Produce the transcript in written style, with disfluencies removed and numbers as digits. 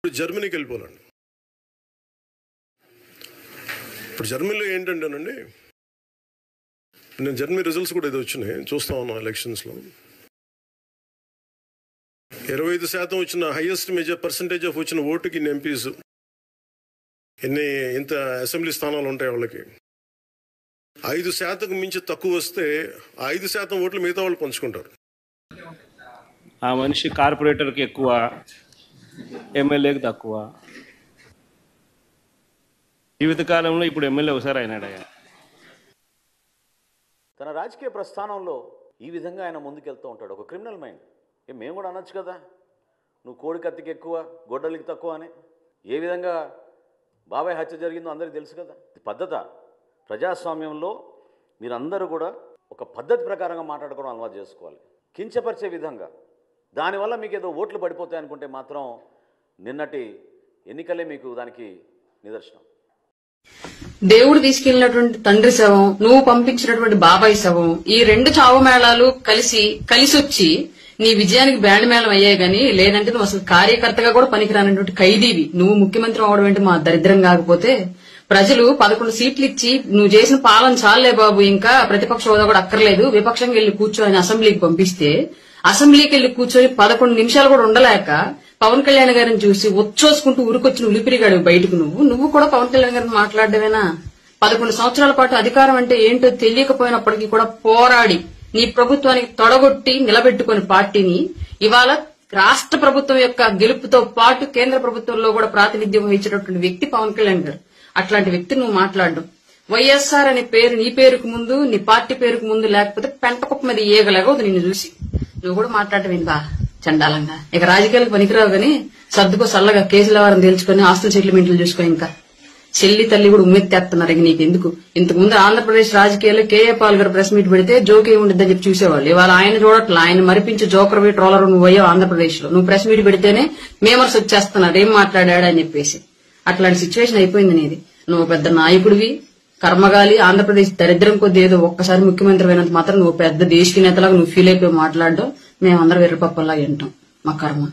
జర్మనీకి వెళ్ళిపోవాలండి. ఇప్పుడు జర్మనీలో ఏంటంటేనండి, నేను జర్మనీ రిజల్ట్స్ కూడా ఏదో వచ్చినాయి చూస్తా ఉన్నాం. ఎలక్షన్స్లో 25% వచ్చిన హైయెస్ట్ పర్సంటేజ్ ఆఫ్ వచ్చిన ఓటుకి ఇన్ని ఎంపీస్, ఇంత అసెంబ్లీ స్థానాలు ఉంటాయి వాళ్ళకి. 5% మించి తక్కువ వస్తే 5% ఓట్లు మిగతా వాళ్ళు పంచుకుంటారు. ఆ మనిషి కార్పొరేటర్కి ఎక్కువ, ఎమ్మెల్యేకి తక్కువ. జీవితకాలంలో ఇప్పుడు ఎమ్మెల్యే ఒకసారి అయినాడయ్యా. తన రాజకీయ ప్రస్థానంలో ఈ విధంగా ఆయన ముందుకెళ్తూ ఉంటాడు. ఒక క్రిమినల్ మైండ్. మేము కూడా అనొచ్చు కదా, నువ్వు కోడి కత్తికి ఎక్కువ గొడ్డలికి తక్కువ అని. ఏ విధంగా బాబాయ్ హత్య జరిగిందో అందరికీ తెలుసు కదా. పద్ధత ప్రజాస్వామ్యంలో మీరందరూ కూడా ఒక పద్ధతి ప్రకారంగా మాట్లాడుకోవడం అలవాటు చేసుకోవాలి. కించపరిచే విధంగా దానివల్ల మీకు ఏదో ఓట్లు పడిపోతాయి అనుకుంటే మాత్రం నిన్నటి ఎన్నికలే మీకు దానికి నిదర్శనం. దేవుడు తీసుకెళ్లినటువంటి తండ్రి శవం, నువ్వు పంపించినటువంటి బాబాయ్ శవం, ఈ రెండు చావు మేళాలు కలిసొచ్చి నీ విజయానికి బ్యాండ్ మేళం అయ్యాయి గానీ, లేదంటే నువ్వు అసలు కార్యకర్తగా కూడా పనికిరానటువంటి ఖైదీవి. నువ్వు ముఖ్యమంత్రి అవడం ఏంటి మా దరిద్రం కాకపోతే. ప్రజలు 11 సీట్లు ఇచ్చి నువ్వు చేసిన పాలన చాలే బాబు, ఇంకా ప్రతిపక్ష హోదా కూడా అక్కర్లేదు, విపక్షంగా వెళ్లి కూర్చొని అసెంబ్లీకి పంపిస్తే, అసెంబ్లీకి వెళ్లి కూర్చొని 11 నిమిషాలు కూడా ఉండలేక పవన్ కళ్యాణ్ గారిని చూసి వచ్చోసుకుంటూ ఉరికొచ్చిన ఉలిపిరిగాడు బయటకు. నువ్వు కూడా పవన్ కళ్యాణ్ గారిని మాట్లాడమేనా? 11 సంవత్సరాల పాటు అధికారం అంటే ఏంటో తెలియకపోయినప్పటికీ కూడా పోరాడి నీ ప్రభుత్వానికి తొడగొట్టి నిలబెట్టుకుని పార్టీని ఇవాళ రాష్ట్ర ప్రభుత్వం యొక్క గెలుపుతో పాటు కేంద్ర ప్రభుత్వంలో కూడా ప్రాతినిధ్యం వహించినటువంటి వ్యక్తి పవన్ కళ్యాణ్ గారు. అట్లాంటి వ్యక్తి నువ్వు మాట్లాడడం, వైఎస్ఆర్ అనే పేరు నీ పేరుకు ముందు, నీ పార్టీ పేరుకు ముందు లేకపోతే పెంటకుప్ప మీద ఏగలేగదు నిన్ను చూసి. నువ్వు కూడా మాట్లాడటం ఏందా చండాలంగా. ఇక రాజకీయాలకు పనికిరావు గానీ సర్దుకో సల్లగా కేసుల వారం తేల్చుకొని ఆస్తుల సెటిల్మెంట్లు చూసుకో. ఇంకా చెల్లి తల్లి కూడా ఉమ్మెత్తేస్తున్నారు. ఇక నీకెందుకు? ఇంతకుముందు ఆంధ్రప్రదేశ్ రాజకీయాల్లో కేఏ పాల్ గారు ప్రెస్ మీట్ పెడితే జోకే ఉండిద్దని చెప్పి చూసేవాళ్ళు. ఇవాళ ఆయన చూడట్లా, ఆయన మరిపించి జోకర్ పోయి ట్రోలర్ నువ్వు అయ్యావు ఆంధ్రప్రదేశ్ లో. నువ్వు ప్రెస్ మీట్ పెడితేనే మేమర్స్ వచ్చేస్తున్నారు ఏం మాట్లాడాడు అని చెప్పేసి. అట్లాంటి సిచ్యువేషన్ అయిపోయింది నీది. నువ్వు పెద్ద నాయకుడివి, కర్మగాలి. ఆంధ్రప్రదేశ్ దరిద్రం కొద్ది ఏదో ఒక్కసారి ముఖ్యమంత్రి అయినంత మాత్రం నువ్వు పెద్ద దేశీ నేతలాగా నువ్వు ఫీల్ అయిపోయి మాట్లాడడం మేమందరం వెర్రిపప్పల్లా వింటాం. మా కర్మ.